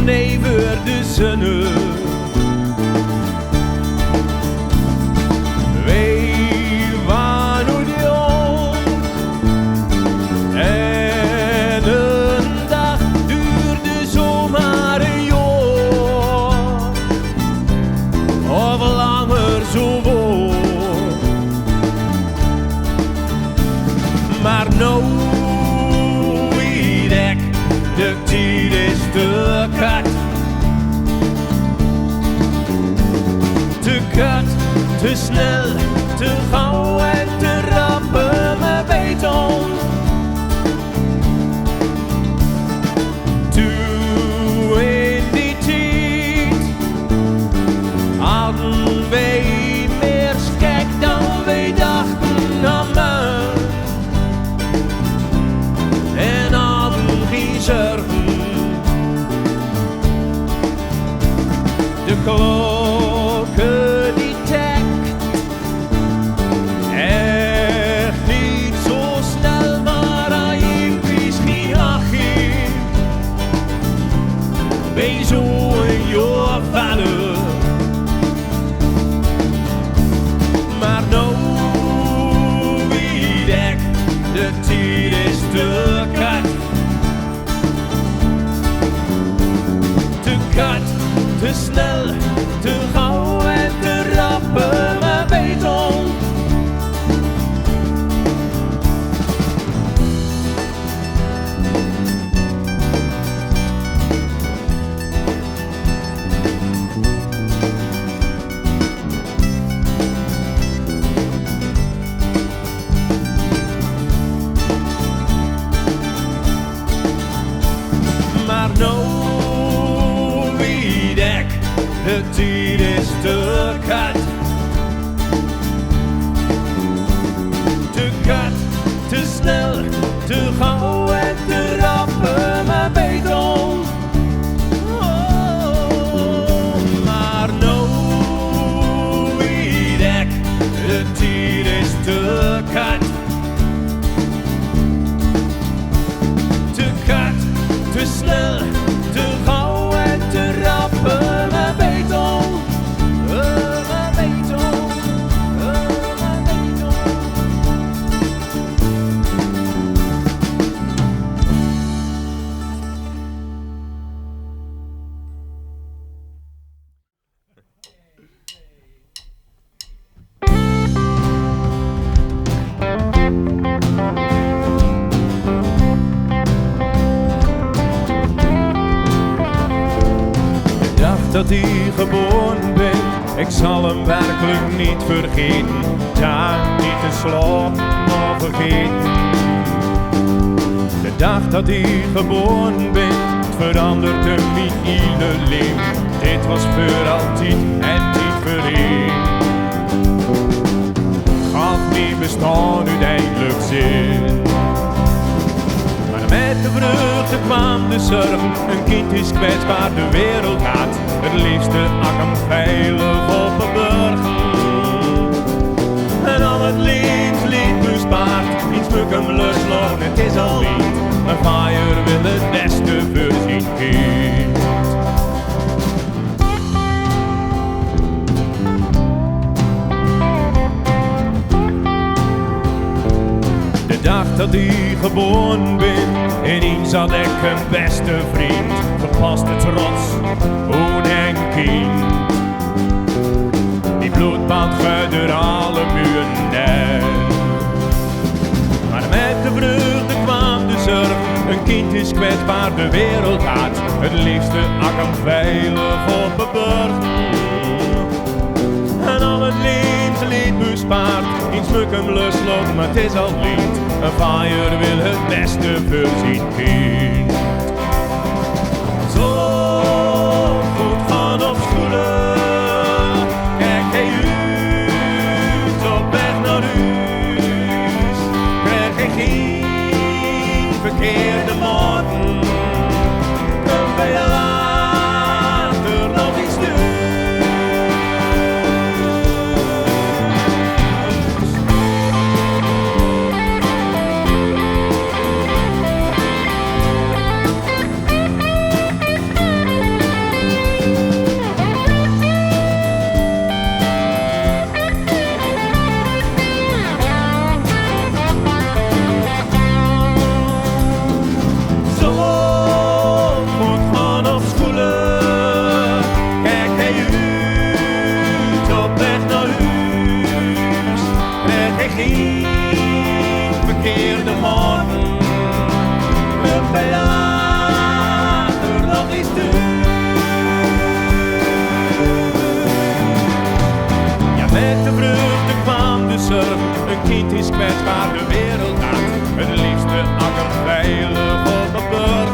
never de zonne. Wij waren nog jong en een dag duurde zomaar een jaar of langer zo wordt. Maar nou weet ik, de tijd is te kort. Te kort, te snel, te gauw en te rappen me beton. Toen in die tijd hadden wij meer schrik dan wij dachten aan me. En hadden geen zorgen. De klokken die tikt, echt niet zo snel, maar hij is geen achie. Bij zo'n jaar verder. Maar nou weet ik, de tijd is te kort. Te kort, te snel, te gauw en te rappen me beton. Maar nou weet ik, de tijd is te kort. Te kort, te snel, te gauw en te rappen me beton. Oh, maar nou weet ik, de tijd is te kort. Te kort, te snel, te gauw en te rappen me beton. Me beton, me beton. De dag dat hij geboren ben, ik zal hem werkelijk niet vergeten. Ja, niet te slapen, maar vergeten. De dag dat hij geboren ben, het veranderde mijn hele leven. Dit was voor altijd en niet voor één. Gaf niet bestaan uiteindelijk zin. Maar met de vreugde kwam de zorg. Een kind is kwetsbaar, de wereld gaat. Het liefste ak hem veilig op een burger. En al het lied bespaard. Iets muk hem loslopen, het is al niet. Een vaaier wil het beste voor zijn kind. De dag dat hij geboren ben, ineens had ik een beste vriend. Gepaste trots, onenking. Die bloedband gaat door alle muren heen. Maar met de vreugde kwam de zorg. Een kind is kwetsbaar, de wereld gaat. Het liefste ak hem veilig op een burger. En al het lied bespaard. Iets muk hem losloopt, maar het is al niet. Een vaaier wil het beste voor zijn kind. Zo goed van op schoenen, kijk hij uit op weg naar huis. Krijg hij geen verkeerde morgen, dan ben je later nog iets doen. met de vreugde kwam de zorg. Een kind is kwetsbaar de wereld uit. Het liefste akker veilig op de burg.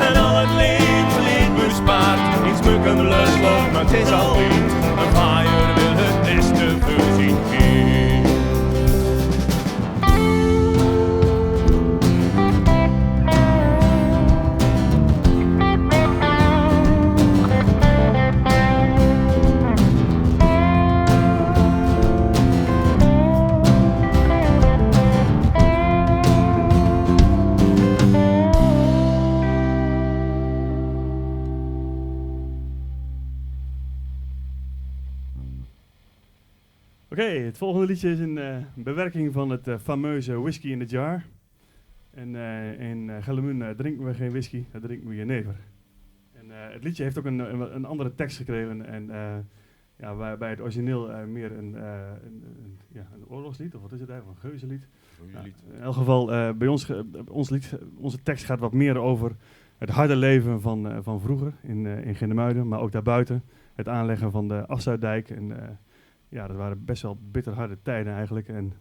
En al het leven bespaard. In smukken losloop, maar het is al niet. Een vaaier wil het beste voor zijn kind. Oké, het volgende liedje is een bewerking van het fameuze Whisky in the Jar. En in Geldermalsen drinken we geen whisky, daar drinken we jenever. En het liedje heeft ook een andere tekst gekregen. En ja, bij het origineel meer een oorlogslied, of wat is het eigenlijk, een geuzenlied. Nou, in elk geval, bij ons lied, onze tekst gaat wat meer over het harde leven van vroeger in Ginnemuiden, maar ook daarbuiten. Het aanleggen van de Afsluitdijk. En ja, dat waren best wel bitterharde tijden eigenlijk. En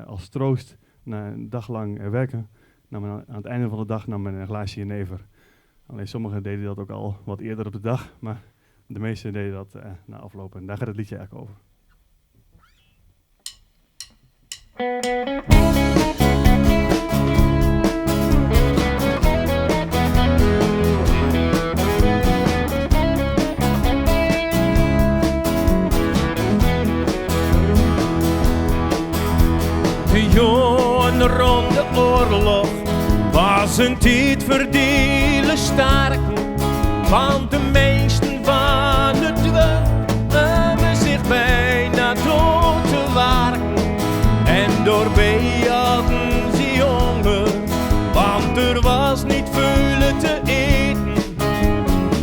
als troost na een dag lang werken, aan het einde van de dag nam men een glaasje jenever. Alleen sommigen deden dat ook al wat eerder op de dag, maar de meesten deden dat na afloop. En daar gaat het liedje eigenlijk over. De rond de oorlog was een tijd verdelen sterk, want de meesten van het dorp hebben zich bijna dood te werken. En doorbij hadden ze honger, want er was niet veel te eten.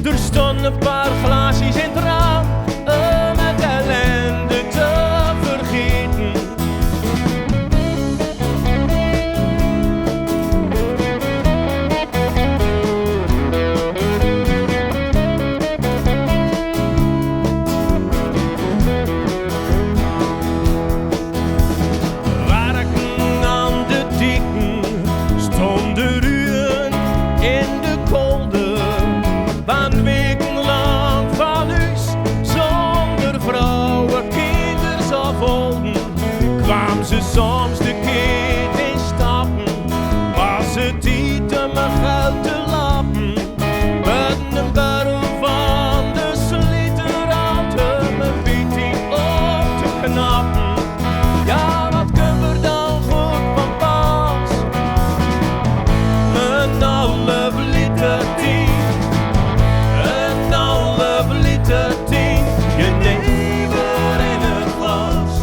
Er stonden een paar glaasjes in het raam om het ellende te vergeten. Ze soms de keet in stappen, was het tijd om mijn geld te lappen. Met een barrel van de slietenrand om een beetje op te knappen. Ja, wat kunnen we dan goed van pas? Een halve liter 10, een halve liter 10, jenever in het glas.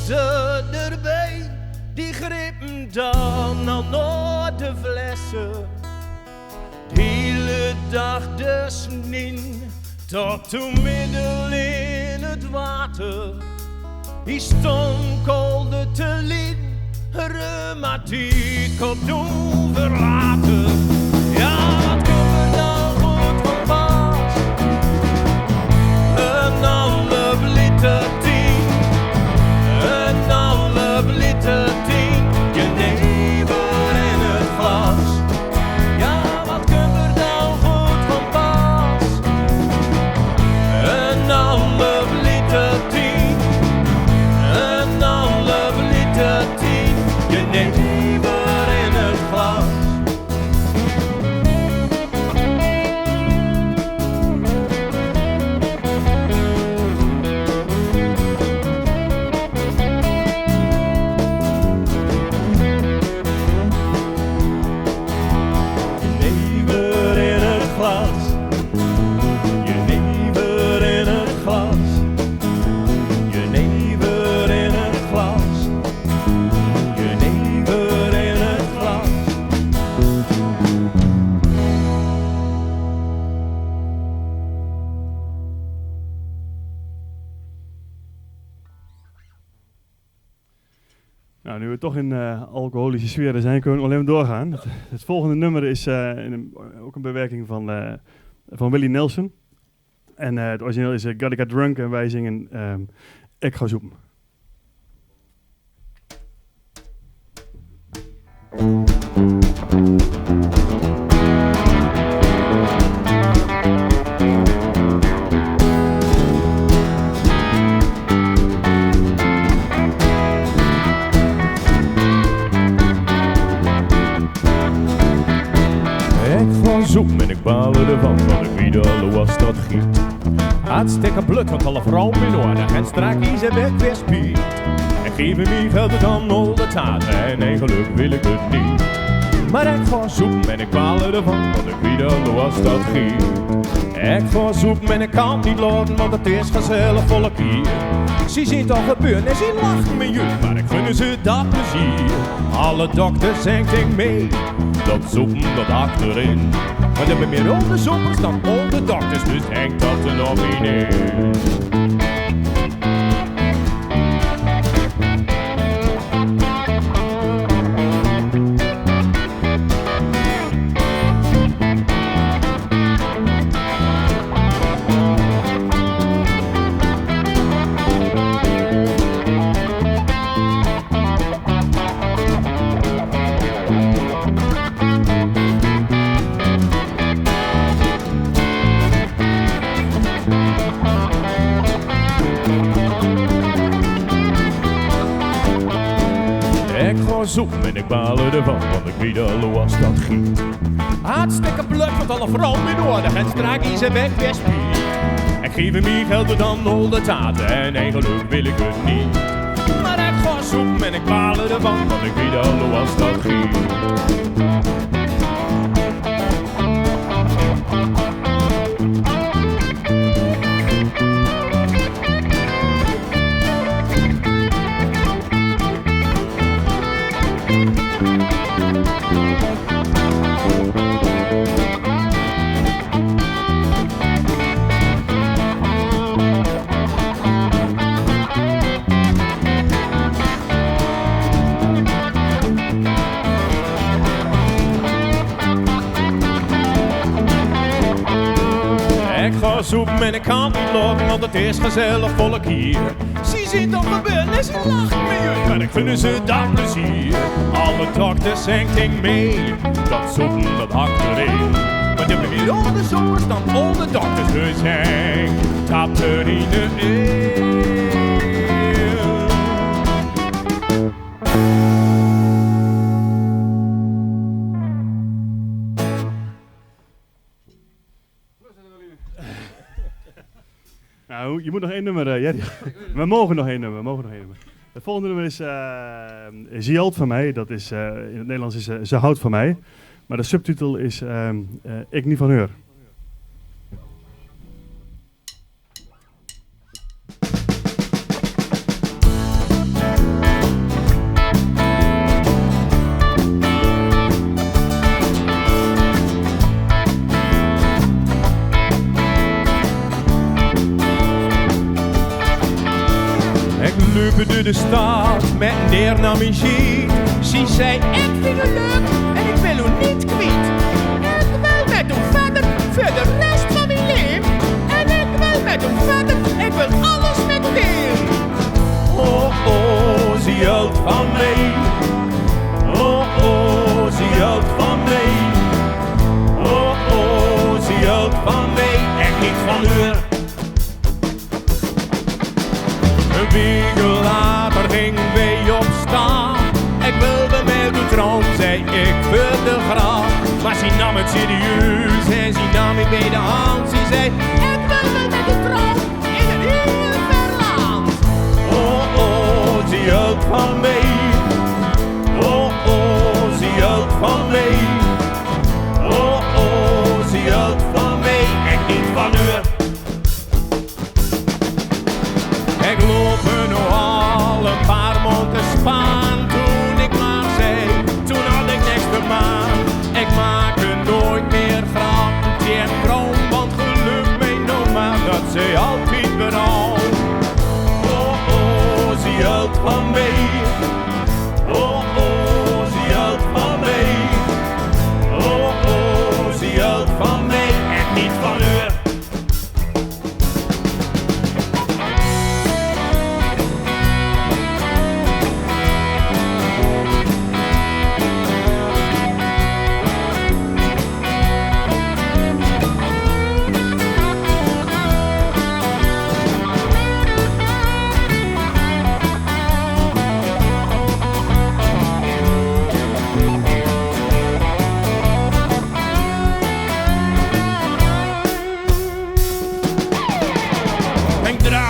ze erbij, die grepen dan al naar de flessen. De hele dag dus niet, tot toen middel in het water. Die stond kolde te lien, reumatiek op doen verlaten. Ja, wat kunnen we dan goed van Bas? Een half liter 10, een half liter 10, jenever in het glas. Ja, wat kunnen we dan goed van Bas? Een half liter 10, een half liter 10, jenever in het glas. Nou, nu we toch in alcoholische sferen zijn, kunnen we alleen maar doorgaan. Het volgende nummer is ook een bewerking van Willie Nelson. En het origineel is Gotta Get Drunk en wij zingen Ik ga zoeken. Zoek en ik balen ervan, want ik weet al hoe dat giet. Hartstikke blut, want alle vrouwen in orde en strak is en weg weer spiet. En geven me geld dan al de taten en eigenlijk wil ik het niet. Maar ik ga zoeken en ik balen ervan, want ik weet al hoe dat giet. Ik ga zoeken en ik kan het niet laten, want het is gezellig volk hier. Ze zien het al gebeuren en ze lachen met jullie, maar ik gun ze dat plezier. Alle dokters zingen mee, dat zoeken dat achterin. Maar er zijn meer onderzoekers dan onder dokters, dus hangt dat er nog niet in. Zoeken en ik balen ervan, want ik weet al hoe als dat giet. Hartstikke blut, want alle vrouwen in orde en strak is en weg weer spiet. Ik geef hem meer geld dan al de taten en eigenlijk wil ik het niet. Maar ik ga zoeken en ik balen ervan, want ik weet al hoe als dat giet. Zoeken en ik kan niet lachen, want het is gezellig volk hier. Ze zien het gebeuren en ze lachen met jullie, maar ik vind ze dat plezier. Alle dokters zingen mee, dat zoeken dat achterin. Maar er zijn meer onderzoekers dan onder dokters, dus hangt dat er in de eeuw. Nou, je moet nog één nummer, Jerry. We mogen nog één nummer, Het volgende nummer is Ze houdt van mij. Dat is, in het Nederlands is Ze houdt van mij. Maar de subtitel is Ik niet van haar. de stad met neer naar mijn ziet. Ze zei, ik vind het leuk en ik wil u niet kwijt. Ik wil met u verder voor de rest van mijn leven. En ik wil met u verder, ik wil alles met u delen. Oh, oh, ze houdt van mij. Oh, oh, ze houdt van mij. Oh, oh, ze houdt van mij en niet van u. Een week later gingen wij op stap. Ik wilde met u trouwen, zei ik, voor de grap. Maar ze nam het serieus en ze nam me bij de hand. Ze zei, ik wil met u trouwen in een heel ver land. Oh, oh, ze houdt van mij. Oh, oh, ze houdt van mij. Oh, oh, ze houdt van mij en niet van u. Ik loop er nog al een paar maanden Spaan. Toen ik maar zei, toen had ik niks te maan. Ik maak er nooit meer grappen tegen droom. Want geluk mij nog maar dat ze altijd berouw. Oh, oh, ze houdt van mij. Oh, oh, ze houdt van mij. Oh, oh, ze houdt van mij en niet van u.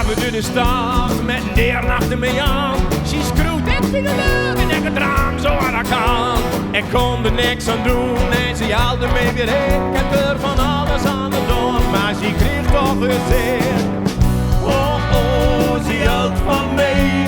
Door de stad met een deer achter me aan. Ze schreeuwt, ik vind het leuk en ik het raam zo hard ik kan. Ik kon er niks aan doen en ze haalde me weer heen. Ik heb er van alles aan gedaan, maar ze kreeg toch weer zin. Oh, oh, ze houdt van mij.